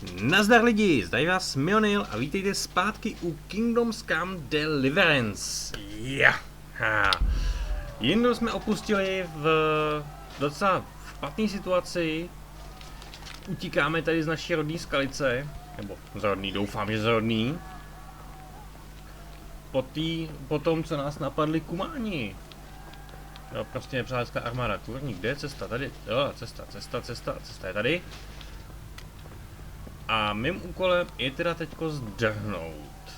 Nazdar lidi, zdají vás Mionil a vítejte zpátky u Kingdoms Come Deliverance. Jindru jsme opustili v docela špatné situaci. Utíkáme tady z naší rodné skalice, nebo z rodný, doufám, že z rodný. Po tom, co nás napadli kumáni. Jo, prostě nepřátelská armáda. Kurník, kde je cesta? Tady. Jo, cesta je tady. A mým úkolem je teda teďko zdrhnout.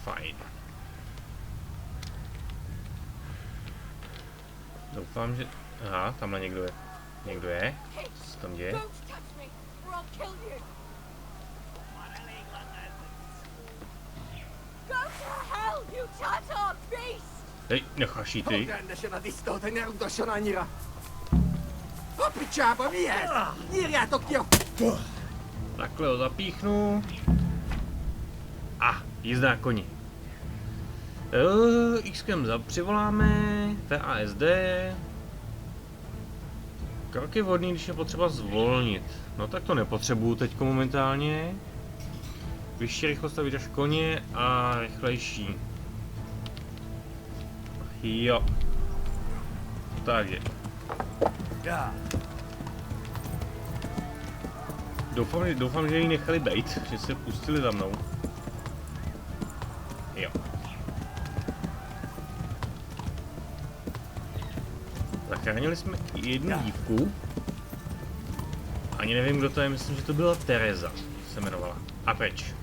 Fajn. Doufám, že... Aha, tamhle někdo je. Někdo je? Co se tam děje? Hej, necháš jí ty. Takhle ho zapíchnu. Jízda na koni. Xkem přivoláme. VASD. Krok je vhodný, když je potřeba zvolnit. No tak to nepotřebuju teďko momentálně. Vyšší rychlost a vydrž koně a rychlejší. Jo. Takže. Doufám, že ji nechali bejt, že se pustili za mnou. Jo. Zachránili jsme jednu dívku. Ani nevím, kdo to je, myslím, že to byla Tereza, se jmenovala. A peč.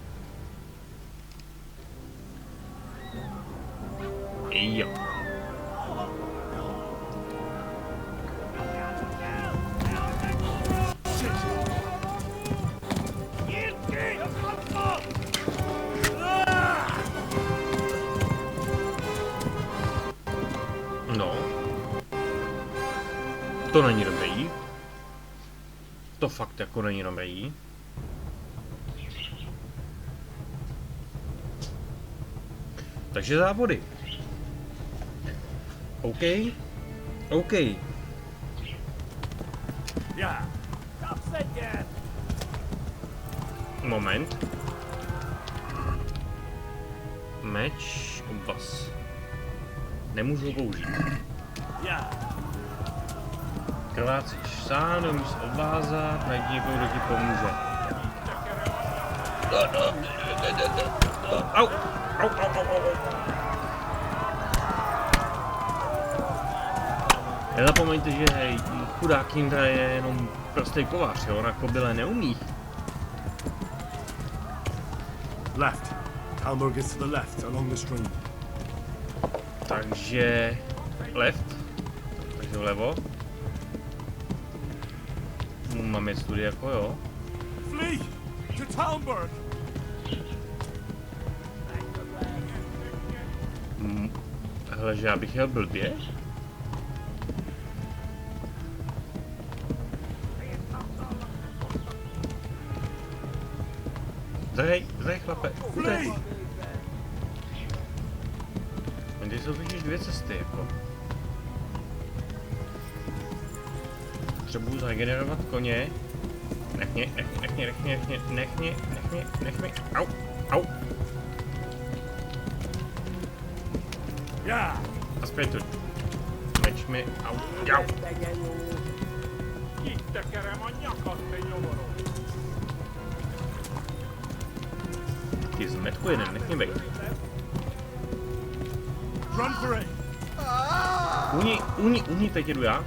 Jo. No. To není dobrý. To fakt jako není dobrý. Takže závody. OK. Moment. Meč, obvaz. Nemůžu ho použít. Krvácíš sám, nemůžeš obvázat, najdi někoho, kdo ti pomůže. Au. Nezapomeňte, že chudák Jindra je jenom prostý kovář, jo, na kobyle neumí. Left. Talmor is to the left along the stream. Takže left, takže vlevo. Mám jet tudy jako jo. Flee to Talmor. Hele, že já bych jel blbě? Zdej chlape, utek. Tady jsou totiž dvě cesty, jako. Potřebuji zagenerovat koně. Nech mě. Au. A zpět tu. Meč mi, au. Ty zmetku jeden, nech mě bejt. Uni, teď jedu já.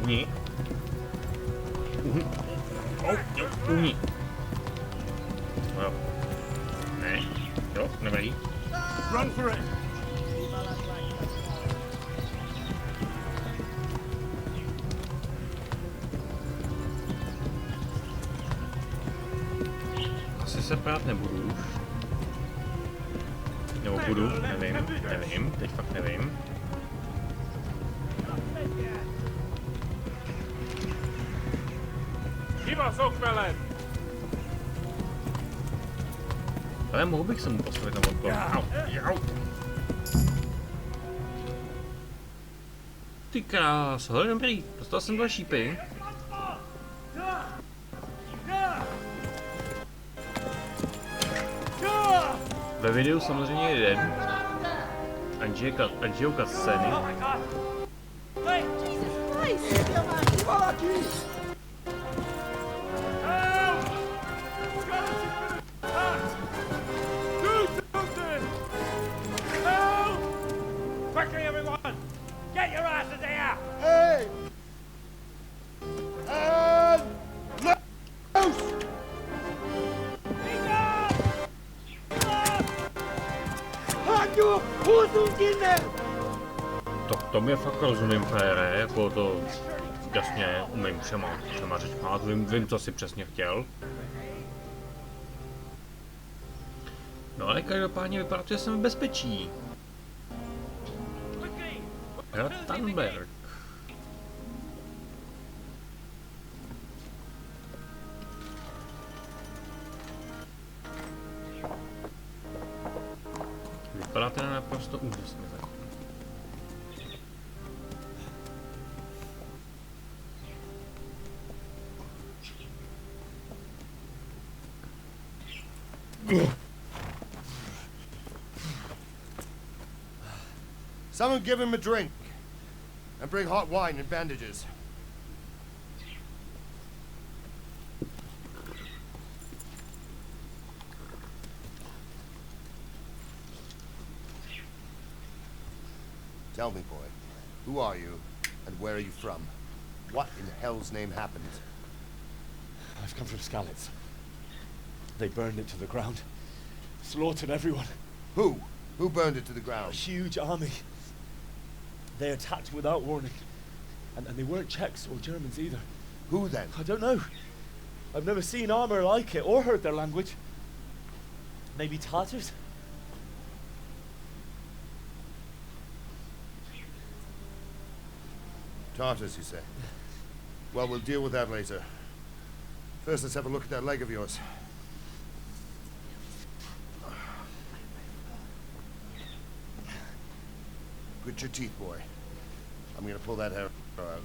Uni. No jo. Ne. Jo, nebrý. Run for it. Asi se prát nebudu už. Nebo budu, nevím, teď fakt nevím. Ale mohl bych se mu postavit na odpor. Au. Ty kráso, hele dobrý, dostal jsem 2 šípy. Ve videu samozřejmě jeden. Anžijou scény. Quickly, everyone! Get your asses here! Hey! And loose! To mě fakt rozumím, Fére, jako to jasně umím všema řečma, vím, co si přesně chtěl. No ale každopádně vypadá to, že jsem v bezpečí. Ratanberg. Vypadá to naprosto úžasně zatím. Someone give him a drink. And bring hot wine and bandages. Tell me, boy, who are you, and where are you from? What in hell's name happened? I've come from Skalitz. They burned it to the ground. Slaughtered everyone. Who? Who burned it to the A ground? huge army. They attacked without warning. And they weren't Czechs or Germans either. Who then? I don't know. I've never seen armor like it or heard their language. Maybe Tatars? Tartars, you say? Well, we'll deal with that later. First, let's have a look at that leg of yours. Grit your teeth, boy. I'm gonna pull that hair out.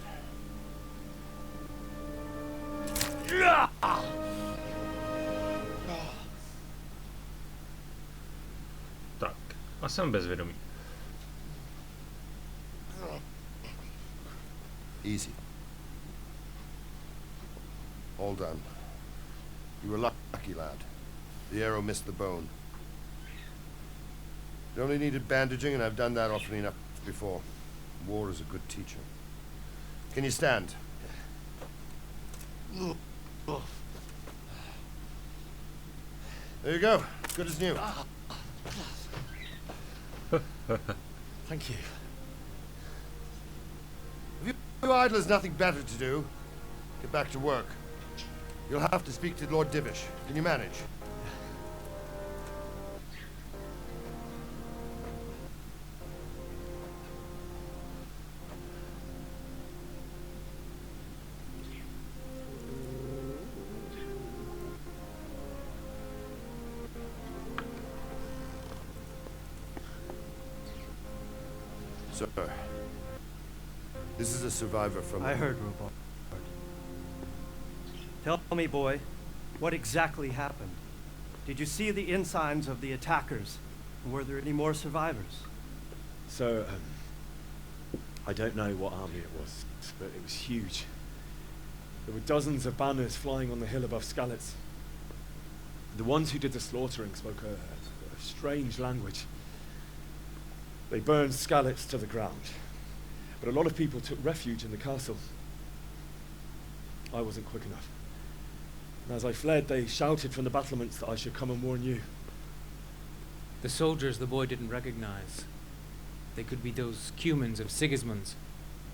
Tak, a jsem bezvědomý. Easy. All done. You were lucky, lad. The arrow missed the bone. It only needed bandaging, and I've done that often enough before. War is a good teacher. Can you stand? There you go. Good as new. Thank you. You idlers nothing better to do. Get back to work. You'll have to speak to Lord Divish. Can you manage? Sir, this is a survivor from... I heard, Robot. Tell me, boy, what exactly happened? Did you see the ensigns of the attackers? And were there any more survivors? So, I don't know what army it was, but it was huge. There were dozens of banners flying on the hill above Skalitz. The ones who did the slaughtering spoke a strange language. They burned Skalitz to the ground, but a lot of people took refuge in the castle. I wasn't quick enough. And as I fled, they shouted from the battlements that I should come and warn you. The soldiers the boy didn't recognize. They could be those Cumans of Sigismund's.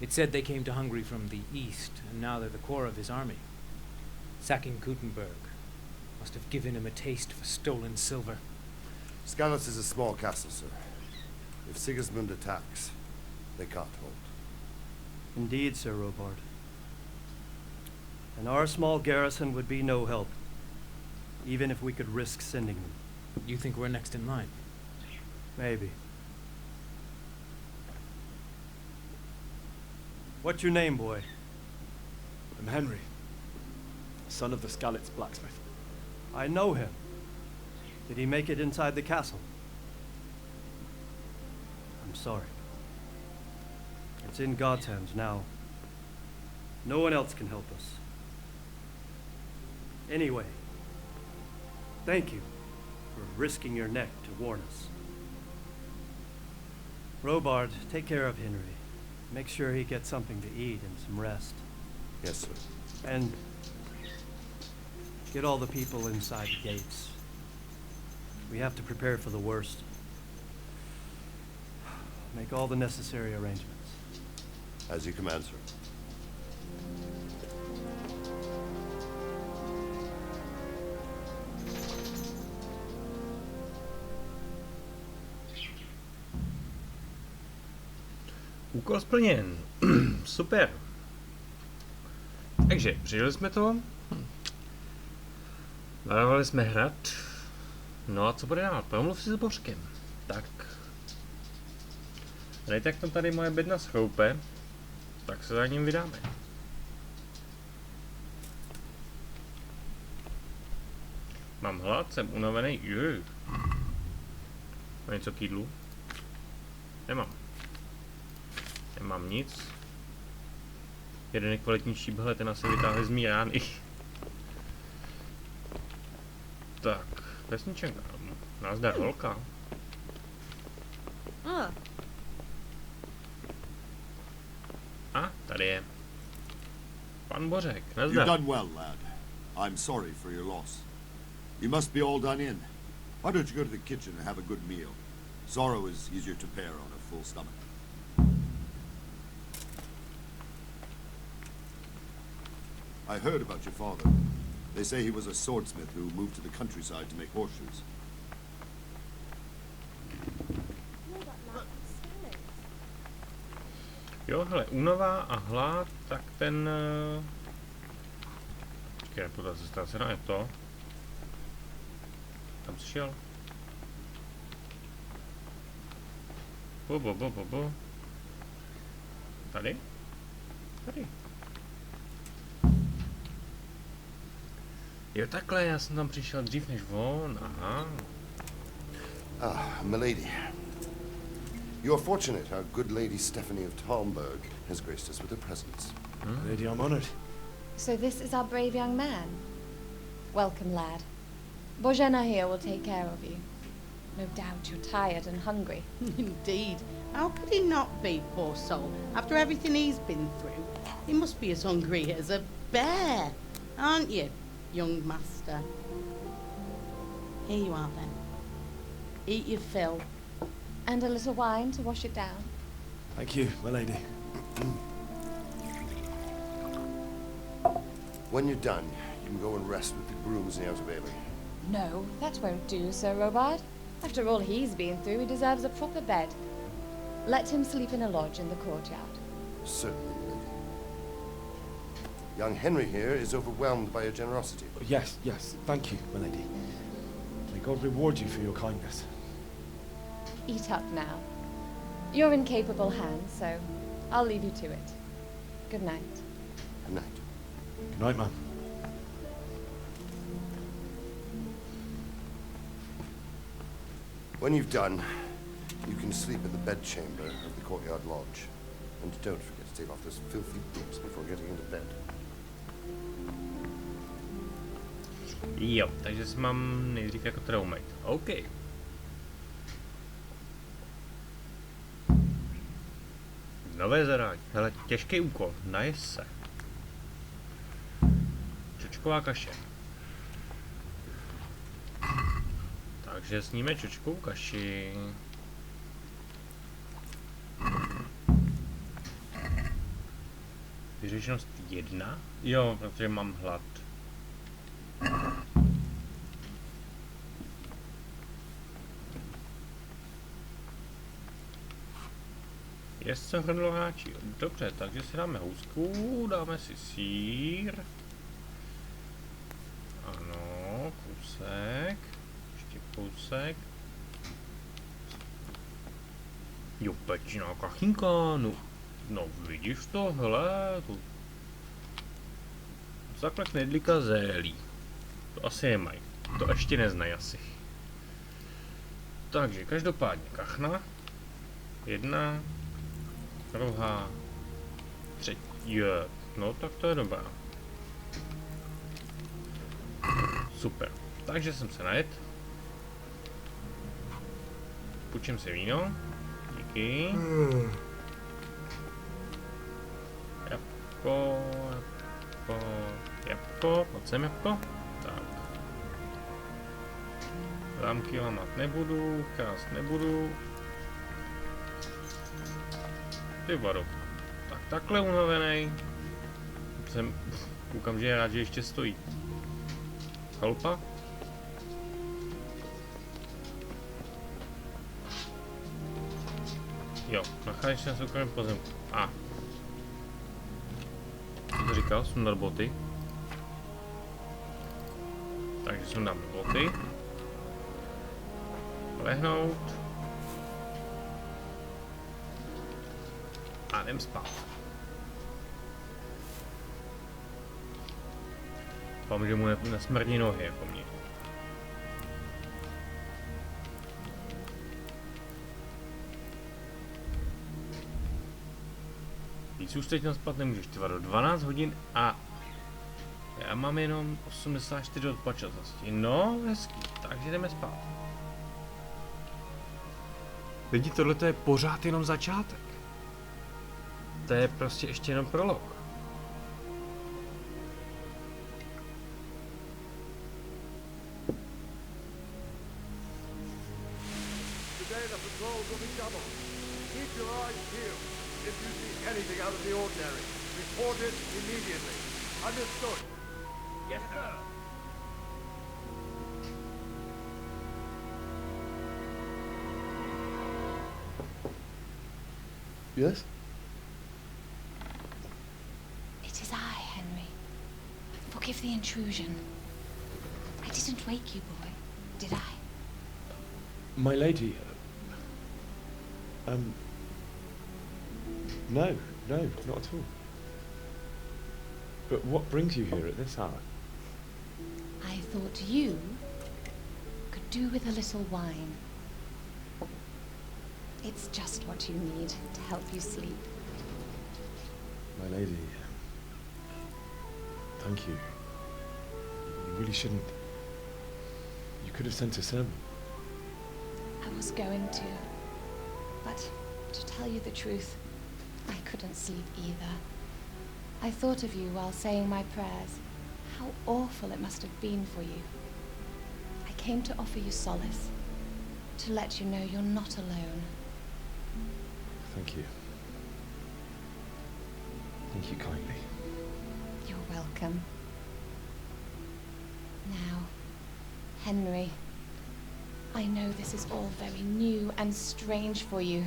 It said they came to Hungary from the east, and now they're the core of his army. Sacking Gutenberg must have given him a taste for stolen silver. Skalitz is a small castle, sir. If Sigismund attacks, they can't hold. Indeed, Sir Robard. And our small garrison would be no help, even if we could risk sending them. You think we're next in line? Maybe. What's your name, boy? I'm Henry, son of the Skalitz blacksmith. I know him. Did he make it inside the castle? I'm sorry. It's in God's hands now. No one else can help us. Anyway, thank you for risking your neck to warn us. Robard, take care of Henry. Make sure he gets something to eat and some rest. Yes, sir. And get all the people inside the gates. We have to prepare for the worst. Make all the necessary arrangements. As you command, sir. Úkol splněn. Super. Takže, přežili jsme to. Naravali jsme hrad. No a co bude dál? Promluv si s božkem. Tak. Dejte, jak tam tady moje bedna schroupe, tak se za ním vydáme. Mám hlad, jsem unavený. Mám něco k jídlu? Nemám. Nemám nic. Jeden nekvalitní šíbhle, ten asi vytáhli z mý rány. Tak, vesničenka. Nazdar, holka. A, tady je. Pan Bořek, You've nazdar. done well, lad. I'm sorry for your loss. You must be all done in. Why don't you go to the kitchen and have a good meal? Sorrow is easier to bear on a full stomach. I heard about your father. They say he was a swordsmith who moved to the countryside to make horseshoes. Jo, hele, únava a hlad, tak ten... Počkej, reputace ztracená je to. Tam jsi šel. Bo. Tady? Tady. Jo, takhle, já jsem tam přišel dřív než on, aha. Ah, milady. You are fortunate our good lady Stephanie of Talmberg has graced us with her presence. Lady, I'm honored. So this is our brave young man. Welcome, lad. Bozhena here will take care of you. No doubt you're tired and hungry. Indeed. How could he not be, poor soul? After everything he's been through, he must be as hungry as a bear, aren't you, young master? Here you are, then. Eat your fill. And a little wine to wash it down. Thank you, my lady. When you're done, you can go and rest with the grooms in the outer bailey. No, that won't do, Sir Robard. After all he's been through, he deserves a proper bed. Let him sleep in a lodge in the courtyard. Certainly, milady. Young Henry here is overwhelmed by your generosity. Yes, thank you, my lady. May God reward you for your kindness. Eat up now. You're in capable hands, so I'll leave you to it. Good night. Good night. Good night, ma'am. When you've done, you can sleep in the bedchamber of the courtyard lodge. And don't forget to take off those filthy boots before getting into bed. Jo, takže si mám nejdřív jako traumate. OK. Nové zadání. Hele, těžký úkol. Najez se. Čočková kaše. Takže sníme čočkovou kaši. Vyřešenost 1? Jo, protože mám hlad. Jezdce hrnloháči. Dobře, takže si dáme housku, dáme si sýr. Ano, kousek. Ještě kousek. Jo, pečená kachinka, no vidíš to, hele, to... Základ knedlíka zélí. To asi nemají, to ještě neznají asi. Takže každopádně kachna. Jedna, druhá, třetí. No tak to je dobrá. Super. Takže jsem se najet. Půjčím si víno. Díky. Jabko, pojď sem jabko. Tak. Zámky lamat nebudu, krást nebudu. Ty vado. Tak takhle unavenej. Koukám, že je rád, že ještě stojí. Chalupa. Jo, nacházíš se na soukromém pozemku. A. Co to říkal? Sundat boty. Takže sundám boty. Lehnout. A jdem spát. Doufám, že mu nesmrdí nohy jako mě. Víc už teď naspat nemůžeš, ty vado, 12 hodin a já mám jenom 84 odpočatosti. No, hezký, takže jdeme spát. Lidi, tohle je pořád jenom začátek. To je prostě ještě jenom prolog. Today the patrols will be doubled. Keep your eyes peeled. If you see anything out of the ordinary, report it immediately. Understood? Yes, sir. Yes? It is I, Henry. Forgive the intrusion. I didn't wake you, boy, did I? My lady. No, not at all. But what brings you here at this hour? I thought you could do with a little wine. It's just what you need to help you sleep. My lady. Thank you. You really shouldn't. You could have sent a sermon. I was going to, but to tell you the truth, I couldn't sleep either. I thought of you while saying my prayers. How awful it must have been for you. I came to offer you solace, to let you know you're not alone. Thank you. Thank you kindly. You're welcome. Now, Henry, I know this is all very new and strange for you.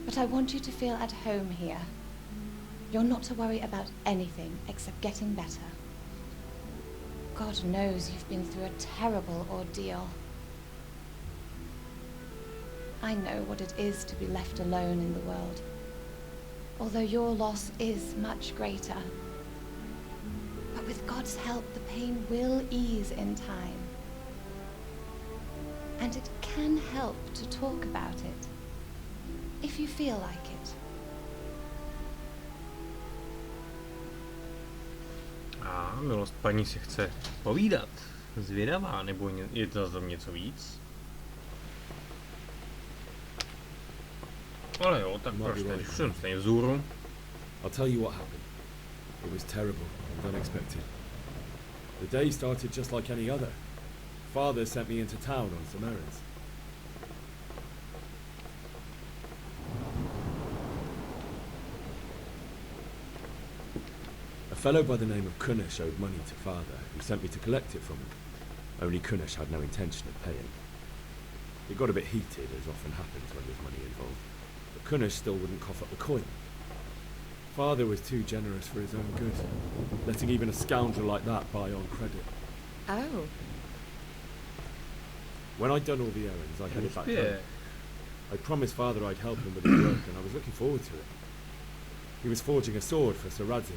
But I want you to feel at home here. You're not to worry about anything except getting better. God knows you've been through a terrible ordeal. I know what it is to be left alone in the world, although your loss is much greater. But with God's help, the pain will ease in time. And it can help to talk about it, if you feel like it. A milost paní si chce povídat. Zvědavá, nebo je to zase něco víc? Ale jo, tak proč ne, když jsem stejně vzhůru. I'll tell you what happened. It was terrible and unexpected. The day started just like any other. Father sent me into town on some errands. A fellow by the name of Kunesh owed money to Father, who sent me to collect it from him. Only Kunesh had no intention of paying. It got a bit heated, as often happens when there's money involved, but Kunesh still wouldn't cough up the coin. Father was too generous for his own good, letting even a scoundrel like that buy on credit. Oh. When I'd done all the errands, I headed back home. I promised Father I'd help him with his work, and I was looking forward to it. He was forging a sword for Sir Radzi.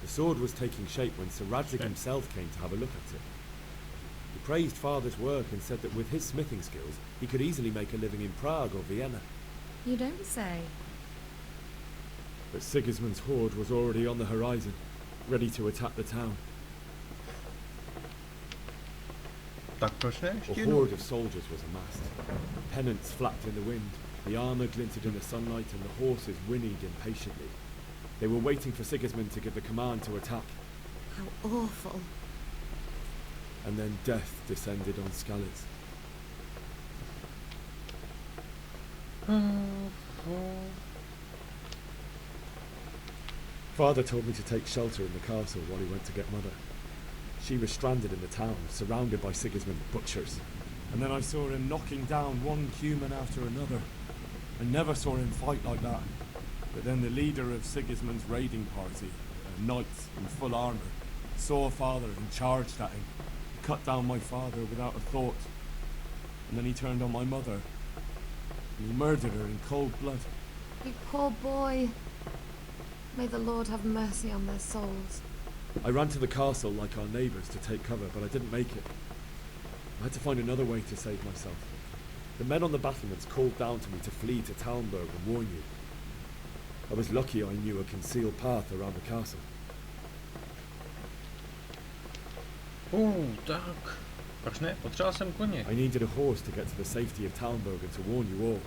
The The sword was taking shape when Sir Radzig himself came to have a look at it. He praised Father's work and said that with his smithing skills, he could easily make a living in Prague or Vienna. You don't say. But Sigismund's horde was already on the horizon, ready to attack the town. Tak proč ne? A horde of soldiers was amassed. Pennants flapped in the wind, the armour glinted in the sunlight, and the horses whinnied impatiently. They were waiting for Sigismund to give the command to attack. How awful. And then death descended on Skalitz. Father told me to take shelter in the castle while he went to get Mother. She was stranded in the town, surrounded by Sigismund's butchers. And then I saw him knocking down one human after another. I never saw him fight like that. But then the leader of Sigismund's raiding party, a knight in full armour, saw Father and charged at him. He cut down my father without a thought. And then he turned on my mother. And he murdered her in cold blood. You poor boy. May the Lord have mercy on their souls. I ran to the castle like our neighbours to take cover, but I didn't make it. I had to find another way to save myself. The men on the battlements called down to me to flee to Talmberg and warn you. I was lucky I knew a concealed path around the castle. Tak. Proč ne? Potřeboval jsem koně. I needed a horse to get to the safety of Talmberg and to warn you all.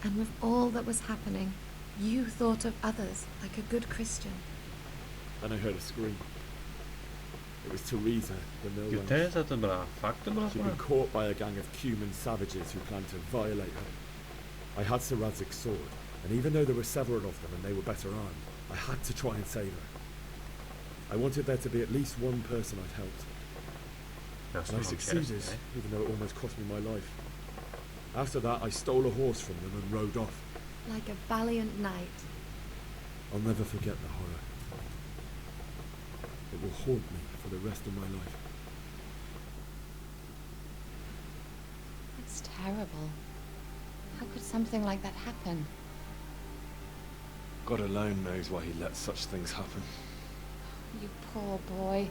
And with all that was happening, you thought of others like a good Christian. Then I heard a scream. It was Teresa, the mill wench. Teresa to byla. Fakt to byla. She'd been caught by a gang of Cuman savages who planned to violate her. I had Sir Radzig's sword, and even though there were several of them and they were better armed, I had to try and save her. I wanted there to be at least one person I'd helped. And I succeeded, even though it almost cost me my life. After that, I stole a horse from them and rode off. Like a valiant knight. I'll never forget the horror. It will haunt me for the rest of my life. It's terrible. How could something like that happen? God alone knows why he lets such things happen. You poor boy.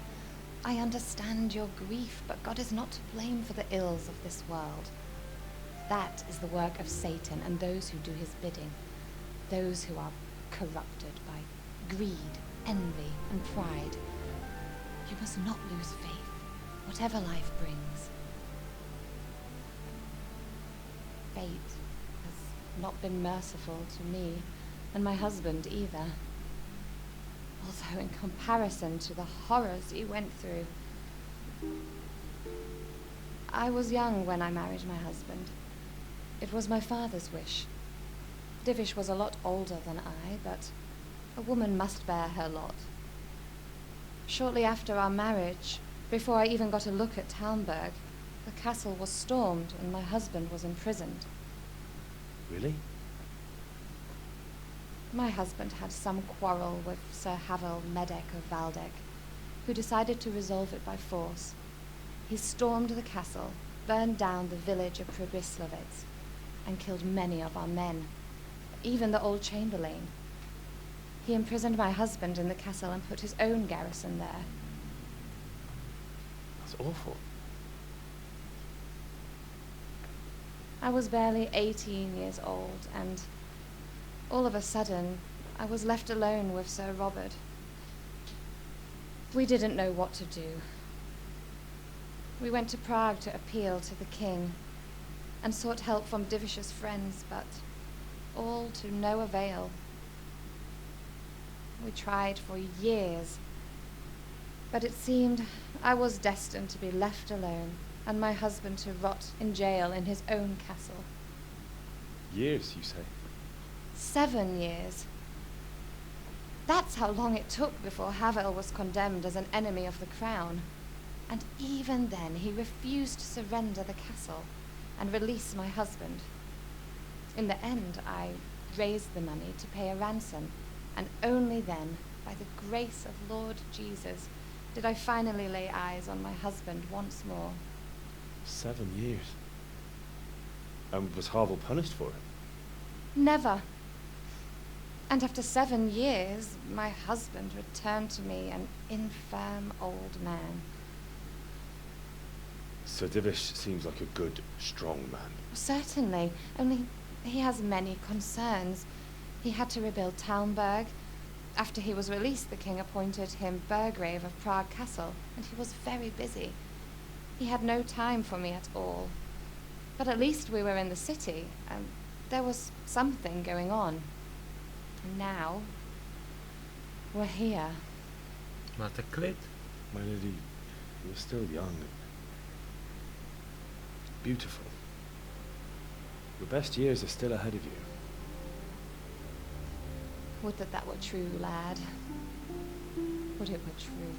I understand your grief, but God is not to blame for the ills of this world. That is the work of Satan and those who do his bidding. Those who are corrupted by greed, envy, and pride. You must not lose faith, whatever life brings. Fate has not been merciful to me, and my husband either. Although in comparison to the horrors he went through. I was young when I married my husband. It was my father's wish. Divish was a lot older than I, but a woman must bear her lot. Shortly after our marriage, before I even got a look at Talmberg, the castle was stormed and my husband was imprisoned. Really? My husband had some quarrel with Sir Havel Medek of Valdek, who decided to resolve it by force. He stormed the castle, burned down the village of Probislovitz, and killed many of our men, even the old chamberlain. He imprisoned my husband in the castle and put his own garrison there. That's awful. I was barely 18 years old, and all of a sudden, I was left alone with Sir Robert. We didn't know what to do. We went to Prague to appeal to the king, and sought help from Divish's friends, but all to no avail. We tried for years, but it seemed I was destined to be left alone, and my husband to rot in jail in his own castle. Years, you say? 7 years. That's how long it took before Havel was condemned as an enemy of the crown. And even then he refused to surrender the castle and release my husband. In the end, I raised the money to pay a ransom, and only then, by the grace of Lord Jesus, did I finally lay eyes on my husband once more. 7 years? And was Havel punished for it? Never. And after 7 years, my husband returned to me, an infirm old man. Sir Divish seems like a good, strong man. Certainly, only he has many concerns. He had to rebuild Talmberg. After he was released, the king appointed him Burgrave of Prague Castle, and he was very busy. He had no time for me at all. But at least we were in the city, and there was something going on. And now, we're here. Máte klid? My lady, you're still young. Beautiful. Your best years are still ahead of you. Would that that were true, lad. Would it were true.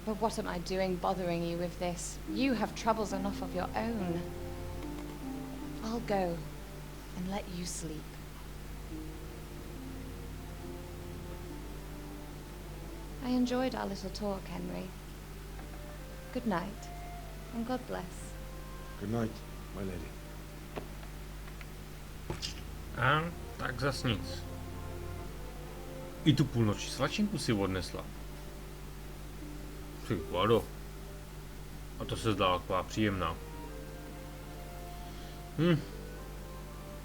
But what am I doing bothering you with this? You have troubles enough of your own. I'll go and let you sleep. I enjoyed our little talk, Henry. Good night, and God bless. Good night, my lady. A tak zas nic. I tu půlnoční svačinku si odnesla. Ty vado. A to se zdála taková příjemná.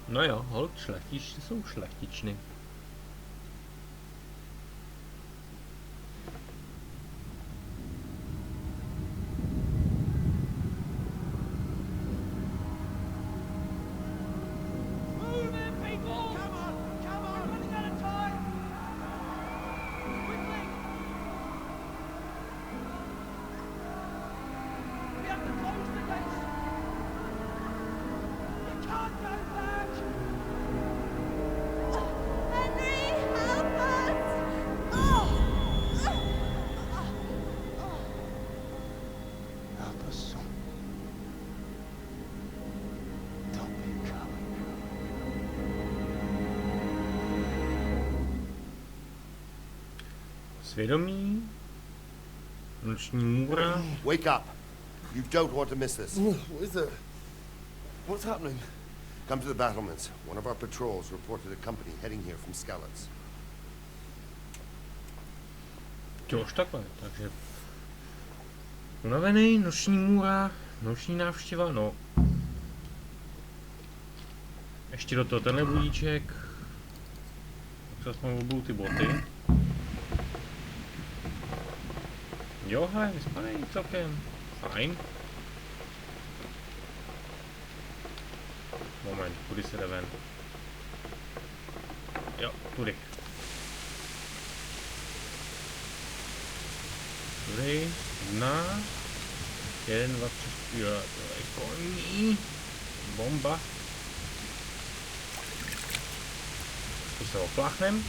No jo, holt šlechtičky jsou šlechtičny. Svědomí, noční můra. Wake up! You don't want to miss this. What is it? What's happening? Come to the battlements. One of our patrols reported a company heading here from Skalitz. Už takhle, takže unavený, noční můra, noční návštěva, no. Ještě do toho tenhle budíček. Tak se aspoň obou ty boty. Jo, hele, vyspanej celkem. Fajn. Moment, kudy se jde ven? Jo, tudy. Tudy, jedna. 1, 2, 3, jo, to je koní. Bomba. Tu se opláchnem.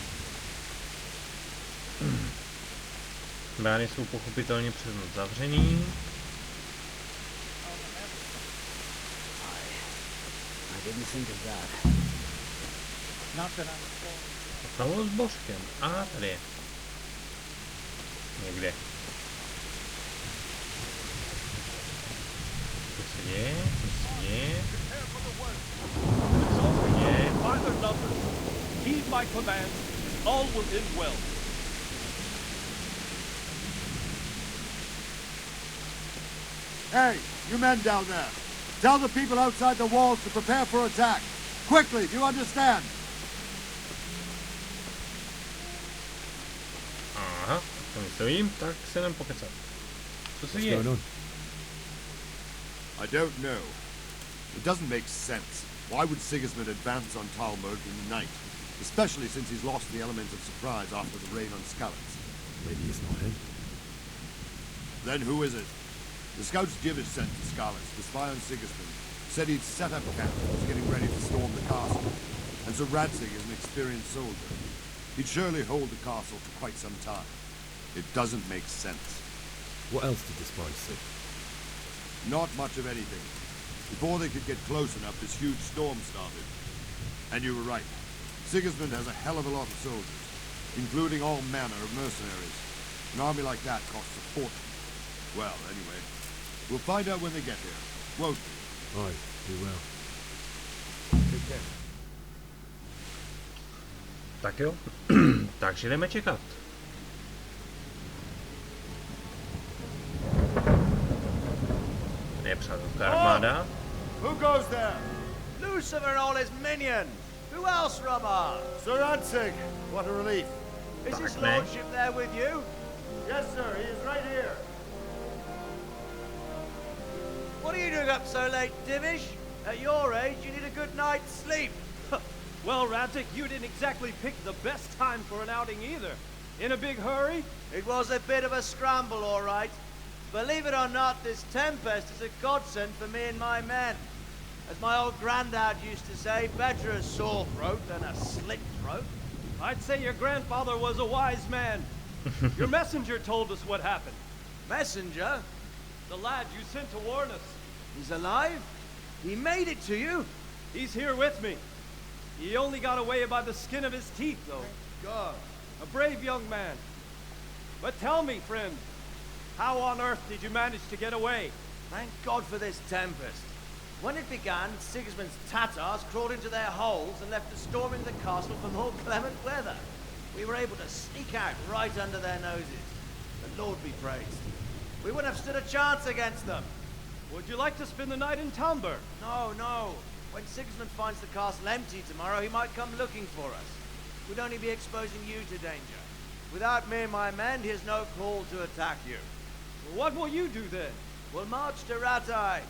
Brány jsou pochopitelně přes noc zavřený. Znovu s božkem. A tady je. Někde. Co se děje? Co se děje? Co se děje? Heed my command. All will end well. Hey, you men down there. Tell the people outside the walls to prepare for attack. Quickly, do you understand? Aha, to myslím, tak se jdem pokecat. Co se děje? I don't know. It doesn't make sense. Why would Sigismund advance on Talmberg in the night? Especially since he's lost the element of surprise after the raid on Skalitz. Maybe it's not him. Then who is it? The scouts Jivish sent to Skalitz to spy on Sigismund said he'd set up camp and was getting ready to storm the castle. And Sir Radzig is an experienced soldier. He'd surely hold the castle for quite some time. It doesn't make sense. What else did the spies see? Not much of anything. Before they could get close enough, this huge storm started. And you were right. Sigismund has a hell of a lot of soldiers, including all manner of mercenaries. An army like that costs a fortune. Well, anyway, we'll find out when they get here, won't we? Aye, we will. Take care. Tak jo, takže jdeme čekat. Nepřátelská armáda. Who goes there? Lucifer and all his minions. Who else, Robert? Sir Ansig. What a relief. Is his Fuck, man. lordship there with you? Yes, sir. He is right here. What are you doing up so late, Divish? At your age, you need a good night's sleep. Well, Radzik, you didn't exactly pick the best time for an outing either. In a big hurry? It was a bit of a scramble, all right. Believe it or not, this tempest is a godsend for me and my men. As my old granddad used to say, better a sore throat than a slit throat. I'd say your grandfather was a wise man. Your messenger told us what happened. Messenger? The lad you sent to warn us. He's alive? He made it to you? He's here with me. He only got away by the skin of his teeth, though. God. A brave young man. But tell me, friend, how on earth did you manage to get away? Thank God for this tempest. When it began, Sigismund's Tatars crawled into their holes and left us storming the castle for more clement weather. We were able to sneak out right under their noses. The Lord be praised. We wouldn't have stood a chance against them. Would you like to spend the night in Talmberg? No, no. When Sigismund finds the castle empty tomorrow, he might come looking for us. We'd only be exposing you to danger. Without me and my men, he has no call to attack you. Well, what will you do then? We'll march to Ratai.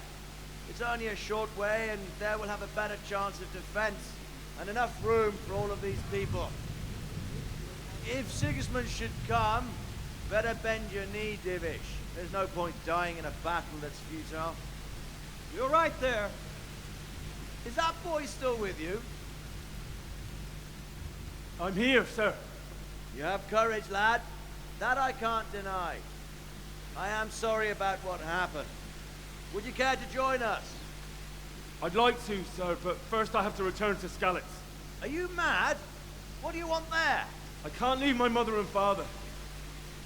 It's only a short way, and there we'll have a better chance of defense, and enough room for all of these people. If Sigismund should come, better bend your knee, Divish. There's no point dying in a battle that's futile. You're right there. Is that boy still with you? I'm here, sir. You have courage, lad. That I can't deny. I am sorry about what happened. Would you care to join us? I'd like to, sir, but first I have to return to Skalitz. Are you mad? What do you want there? I can't leave my mother and father.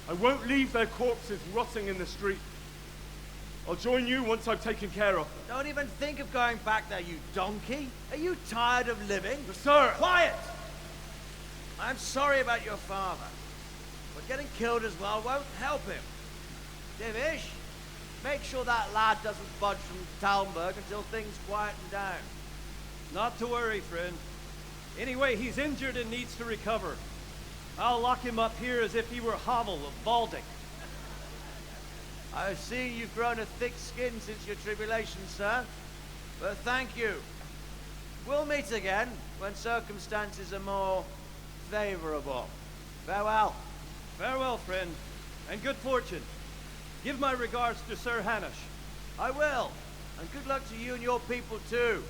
I won't leave their corpses rotting in the street. I'll join you once I've taken care of them. Don't even think of going back there, you donkey. Are you tired of living? Sir! Quiet! I'm sorry about your father, but getting killed as well won't help him. Divish, make sure that lad doesn't budge from Talmberg until things quieten down. Not to worry, friend. Anyway, he's injured and needs to recover. I'll lock him up here as if he were Havel of Baldic. I've seen you've grown a thick skin since your tribulation, sir. But thank you. We'll meet again when circumstances are more favorable. Farewell. Farewell, friend, and good fortune. Give my regards to Sir Hanush. I will. And good luck to you and your people, too.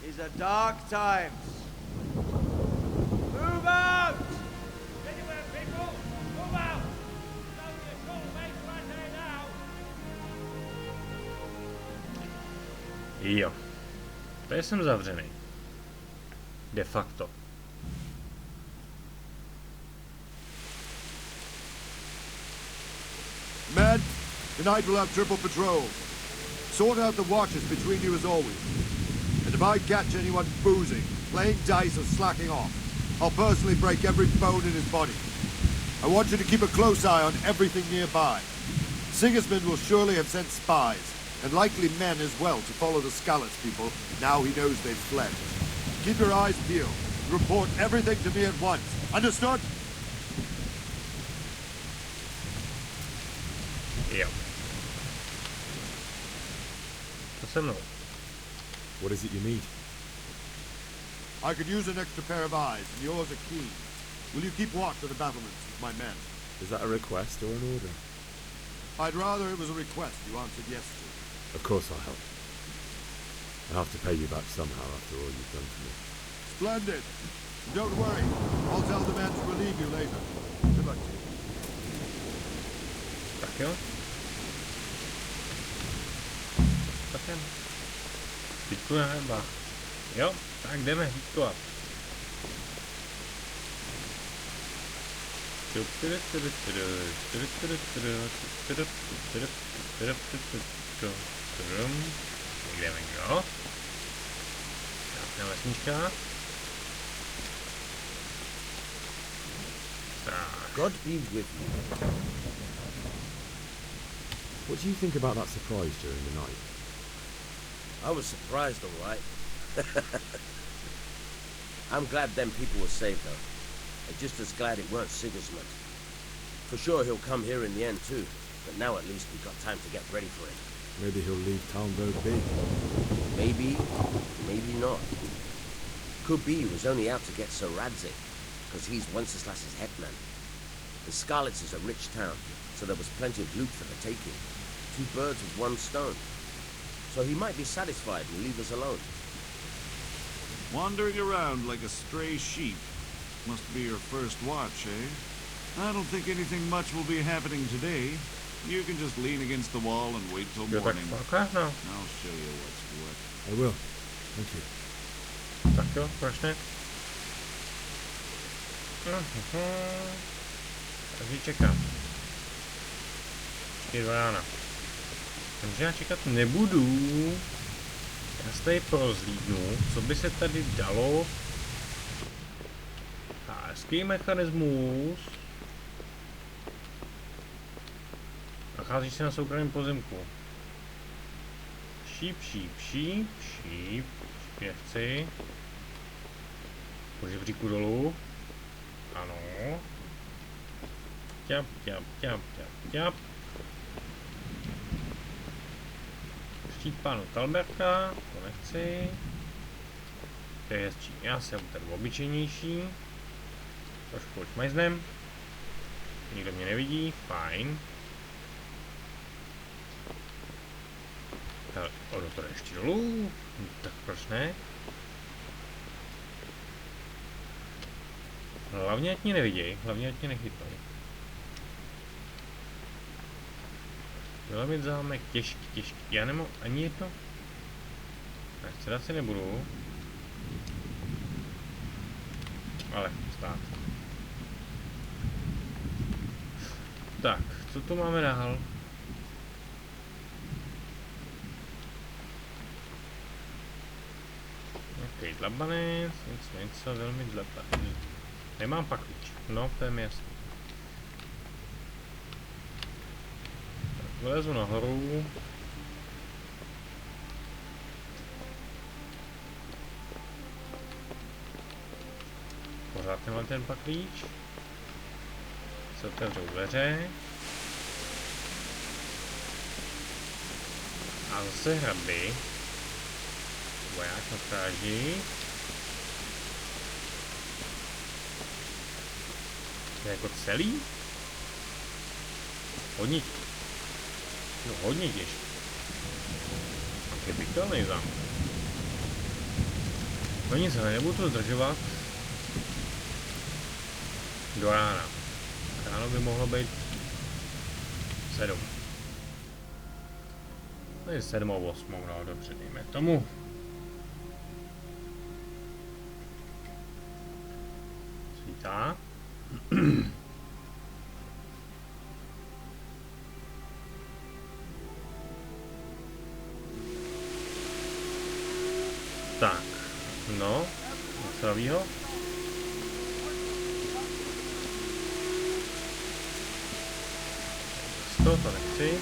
These are dark times. Move out! Anywhere, people! Move out! Don't get cold, mate, right there now! Jo. Tady jsem zavřený. De facto. Men, tonight we'll have triple patrol. Sort out the watches between you as always. And if I catch anyone boozing, playing dice or slacking off, I'll personally break every bone in his body. I want you to keep a close eye on everything nearby. Sigismund will surely have sent spies, and likely men as well, to follow the Skalitz people now he knows they've fled. Keep your eyes peeled. Report everything to me at once. Understood? Jo. To se mnou. What is it you need? I could use an extra pair of eyes, and yours are keen. Will you keep watch of the battlements with my men? Is that a request or an order? I'd rather it was a request you answered yes to. Of course I'll help. I'll have to pay you back somehow after all you've done for me. Splendid. Don't worry. I'll tell the men to relieve you later. Good luck to you. Tak jo. Tak jen. Hitkujeme bach. Jo, tak jdeme hitkovat. Jdeme, jo. Krásná vesnička. God be with you. What do you think about that surprise during the night? I was surprised, all right. I'm glad them people were saved, though. I'm just as glad it weren't Sigismund. For sure he'll come here in the end, too. But now at least we've got time to get ready for it. Maybe he'll leave Talmberg be. Maybe, maybe not. Could be he was only out to get Sir Radzik, because he's Wenceslas's hetman. The Scarlets is a rich town, so there was plenty of loot for the taking. 2 birds with 1 stone. So he might be satisfied and leave us alone. Wandering around like a stray sheep. Must be your first watch, eh? I don't think anything much will be happening today. You can just lean against the wall and wait till morning. No. I'll show you what's what. I will. Thank you. Tak jo, proč ne? Takže čekám. Počkej do rána. Takže já čekat nebudu. Já se tady prozlídnu, co by se tady dalo. Hezký mechanismus. Nachází se na soukromém pozemku. Šíp. Nechci. Po žebříku dolů. Ano. Ťap. Štít pánu Talberka, to nechci. To je hezčí. Já jsem ten obyčejnější. Trošku šmajznem. Nikdo mě nevidí, fajn. O, to je ještě dolů. Tak proč ne? Hlavně ať mě neviděj, hlavně ať mě nechytnou. Vylomit zámek, těžký. Já nemám ani jedno. Tak středat si nebudu. Ale stát. Tak, co tu máme dál? Ok, dlabanec, něco velmi dlabaný. Nemám pak klíč, no to je mi jasný. Tak, vylezu nahoru. Pořád nemám ten pak klíč. Se otevřou dveře. A zase hradby. Voják na stráži. To je jako celý? Hodně těžké. Tak je pitelný zámek. No nic, ale nebudu to zdržovat. Do rána. Ráno by mohlo být 7. To je 7 a 8, no dobře, dejme tomu. Svítá. Tak, no, něco novýho? To nechci.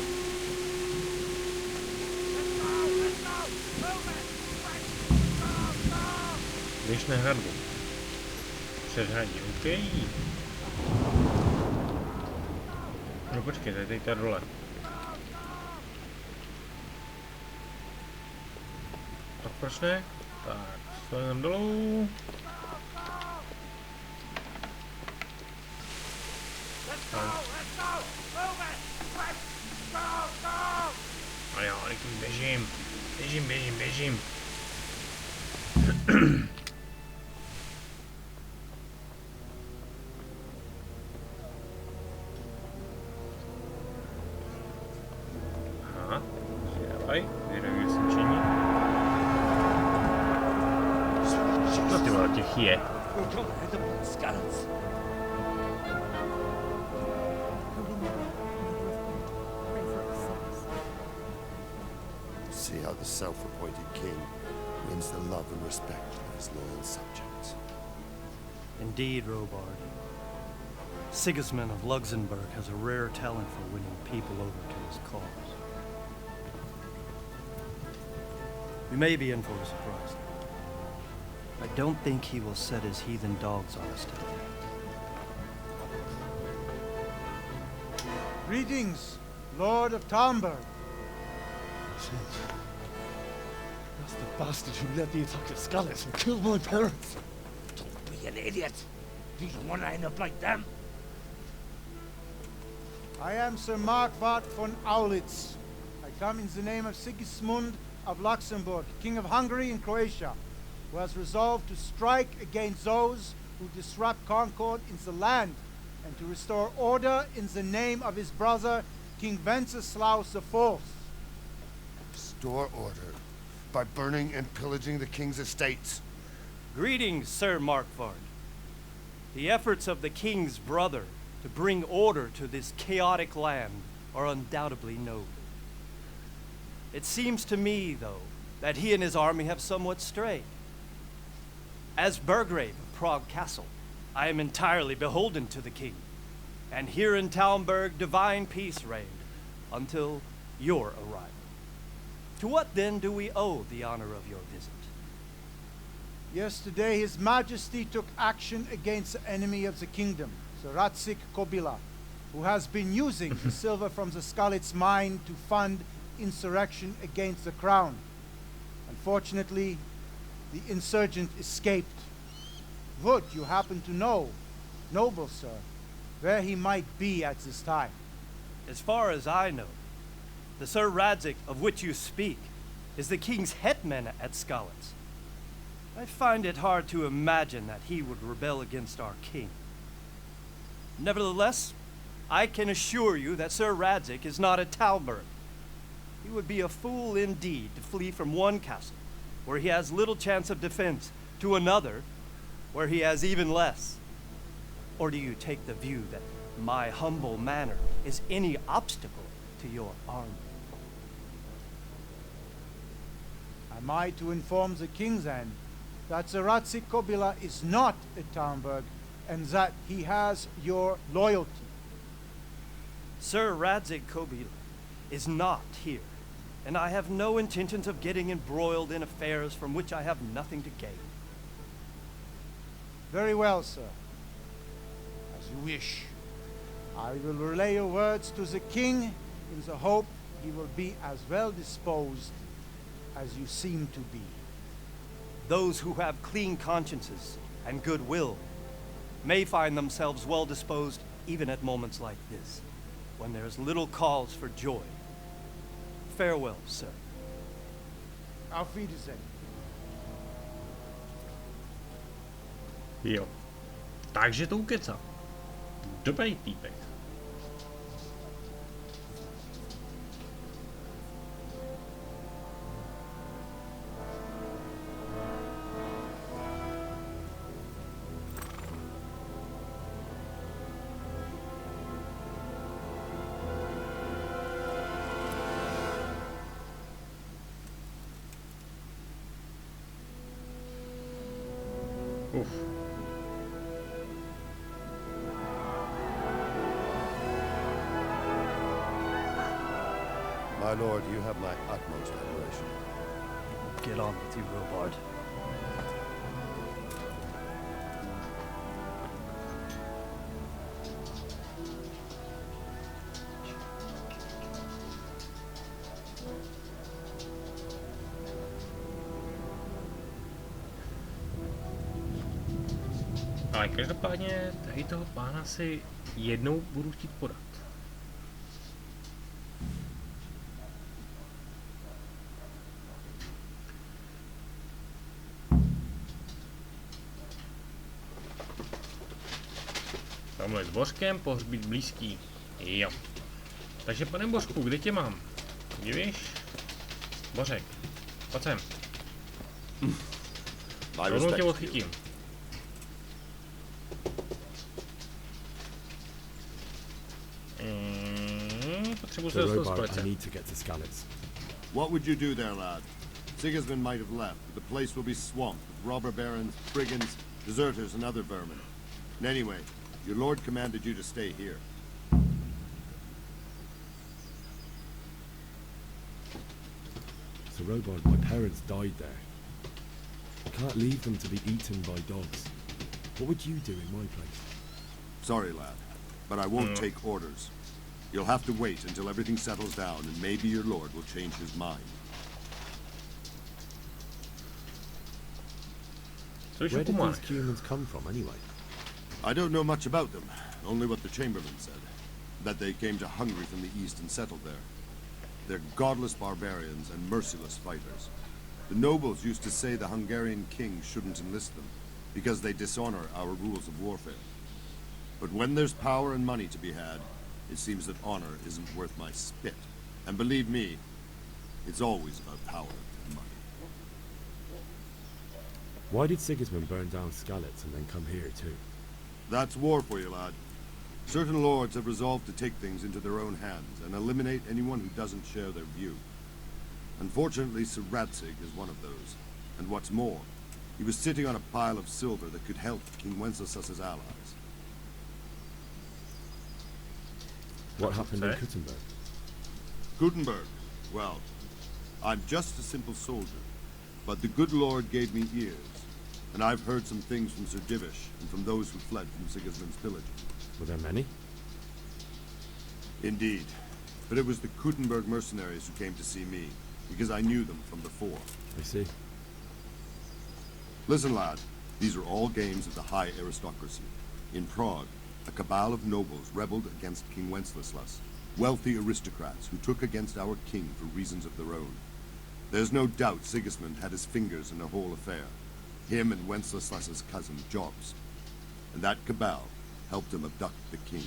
Běž na hradbu. Přeřadí, OK. No počkej, tady ta dole. Tak proč ne? Tak, stojím dolů. Ale jo, běžím. Aha, zvědavý slyšení. No ty vole, těch je. See how the self-appointed king wins the love and respect of his loyal subjects. Indeed, Robard. Sigismund of Luxembourg has a rare talent for winning people over to his cause. We may be in for a surprise. I don't think he will set his heathen dogs on us today. Greetings, Lord of Talmberg. That's the bastard who led the attack at Scarlets and killed my parents. Don't be an idiot. You don't want to end up like them. I am Sir Markvart von Aulitz. I come in the name of Sigismund of Luxembourg, King of Hungary and Croatia, who has resolved to strike against those who disrupt concord in the land and to restore order in the name of his brother, King Wenceslaus IV. Restore order by burning and pillaging the king's estates. Greetings, Sir Markvart. The efforts of the king's brother to bring order to this chaotic land are undoubtedly noble. It seems to me, though, that he and his army have somewhat strayed. As Burgrave of Prague Castle, I am entirely beholden to the king, and here in Talmberg divine peace reigned until your arrival. To what then do we owe the honor of your visit? Yesterday His Majesty took action against the enemy of the kingdom, the Radzik Kobila, who has been using the silver from the Skalitz mine to fund insurrection against the crown. Unfortunately, the insurgent escaped. Would you happen to know, noble sir, where he might be at this time? As far as I know, the Sir Radzik of which you speak is the king's hetman at Skalitz. I find it hard to imagine that he would rebel against our king. Nevertheless, I can assure you that Sir Radzik is not at Talmberg. He would be a fool indeed to flee from one castle, where he has little chance of defense, to another, where he has even less. Or do you take the view that my humble manner is any obstacle to your army? Am I to inform the king then that the Radzik Kobila is not at Talmberg and that he has your loyalty? Sir Radzik Kobila is not here, and I have no intentions of getting embroiled in affairs from which I have nothing to gain. Very well, sir. As you wish. I will relay your words to the king in the hope he will be as well disposed as you seem to be. Those who have clean consciences and goodwill may find themselves well disposed even at moments like this, when there is little cause for joy. Farewell, sir. Auf Wiedersehen. Jo. Takže to ukeca. Dobrý týpek. Uf. My lord, you have my utmost admiration. Get on with you, Robard. Ale každopádně tady toho pána si jednou budu chtít podat. Tamhle s Božkem, pohřbít blízký. Jo. Takže pane Božku, kde tě mám? Divíš? Božek, pojď sem. Rovnou tě odchytím. Potřebuji se dostat z kolece. What would you do there, lad? Sigismund might have left, but the place will be swamped with robber barons, brigands, deserters, and other vermin. And anyway, Your lord commanded you to stay here. So, Robard, my parents died there. I can't leave them to be eaten by dogs. What would you do in my place? Sorry, lad, but I won't take orders. You'll have to wait until everything settles down, and maybe your lord will change his mind. Where did these humans come from, anyway? I don't know much about them, only what the Chamberlain said. That they came to Hungary from the east and settled there. They're godless barbarians and merciless fighters. The nobles used to say the Hungarian king shouldn't enlist them, because they dishonor our rules of warfare. But when there's power and money to be had, it seems that honor isn't worth my spit. And believe me, it's always about power and money. Why did Sigismund burn down Skalitz and then come here too? That's war for you, lad. Certain lords have resolved to take things into their own hands and eliminate anyone who doesn't share their view. Unfortunately, Sir Radzig is one of those. And what's more, he was sitting on a pile of silver that could help King Wenceslas's allies. What happened in Kuttenberg? Kuttenberg? Well, I'm just a simple soldier, but the good Lord gave me ears, and I've heard some things from Sir Divish and from those who fled from Sigismund's pillaging. Were there many? Indeed, but it was the Kuttenberg mercenaries who came to see me, because I knew them from before. I see. Listen, lad, these are all games of the high aristocracy. In Prague, a cabal of nobles rebelled against King Wenceslas, wealthy aristocrats who took against our king for reasons of their own. There's no doubt Sigismund had his fingers in the whole affair, him and Wenceslas's cousin Jobst. And that cabal helped him abduct the king.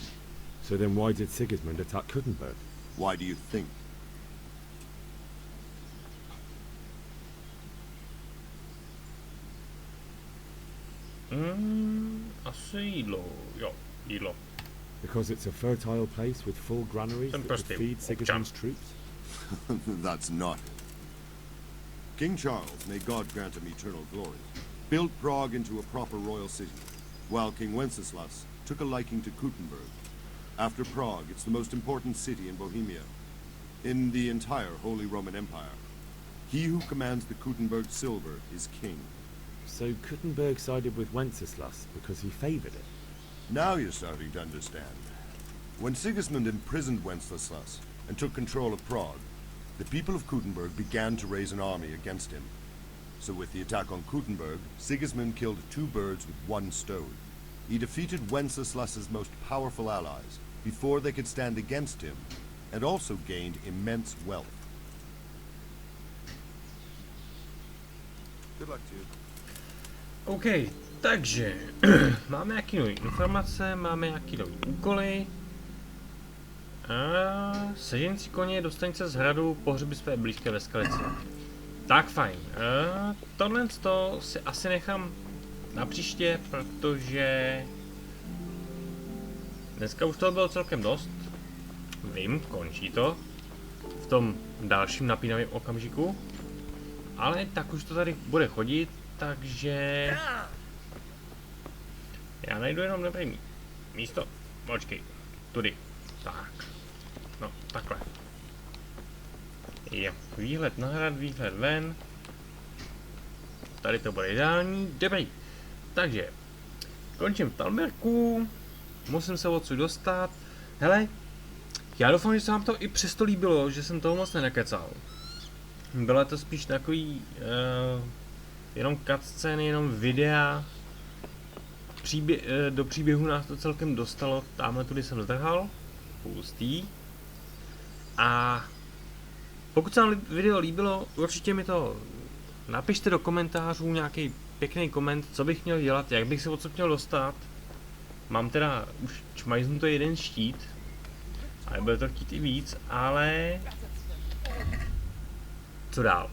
So then why did Sigismund attack Kuttenberg? Why do you think? Asi jídlo, jo, jídlo. Because it's a fertile place with full granaries that could feed Sigismund's troops? That's not it. King Charles, may God grant him eternal glory, built Prague into a proper royal city, while King Wenceslas took a liking to Kuttenberg. After Prague, it's the most important city in Bohemia, in the entire Holy Roman Empire. He who commands the Kuttenberg silver is king. So Kuttenberg sided with Wenceslas because he favored it? Now you're starting to understand. When Sigismund imprisoned Wenceslas and took control of Prague, the people of Kuttenberg began to raise an army against him. So with the attack on Kuttenberg, Sigismund killed two birds with one stone. He defeated Wenceslas's most powerful allies before they could stand against him, and also gained immense wealth. Good luck to you. OK, takže máme nějaké nové informace, máme nějaké nové úkoly. Sežeň si koně, dostaň se z hradu, pohřby své blízké ve Skalici. Tak fajn. Tohle si asi nechám na příště, protože dneska už toho bylo celkem dost. Vím, končí to v tom dalším napínavém okamžiku. Ale tak už to tady bude chodit, takže já najdu jenom dobré místo. Počkej, tudy. Tak. No, takhle. Jo, výhled na hrad, výhled ven. Tady to bude ideální. Dobrý. Takže, končím v Talmerku. Musím se odsud dostat. Hele, já doufám, že se vám to i přesto líbilo, že jsem toho moc nenakecal. Bylo to spíš takový jenom cutscény, jenom videa. Do příběhu nás to celkem dostalo. Tamhle tudy jsem zdrhal. Pustý. A pokud se vám video líbilo, určitě mi to napište do komentářů nějaký pěkný koment, co bych měl dělat, jak bych se odsud měl dostat. Mám teda už čmajznu to jeden štít, ale bude to chtít i víc, ale co dál?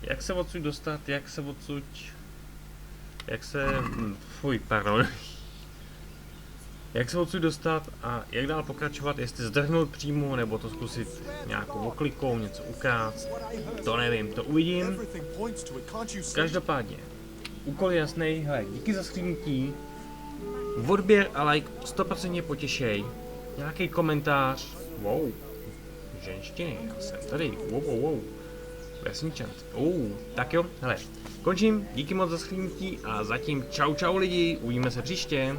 Jak se odsud dostat, jak se odsud, jak se odsud dostat a jak dál pokračovat, jestli zdrhnout přímo, nebo to zkusit nějakou oklikou, něco ukrást, to nevím, to uvidím. Každopádně, úkol je jasný, hele, díky za skřídnutí, odběr a like 100% potěšej. Nějaký komentář. Wow. Ženštiny, já jsem tady. Wow. Vesničant. Tak jo, hele. Končím, díky moc za shlédnutí a zatím čau lidi, uvidíme se příště.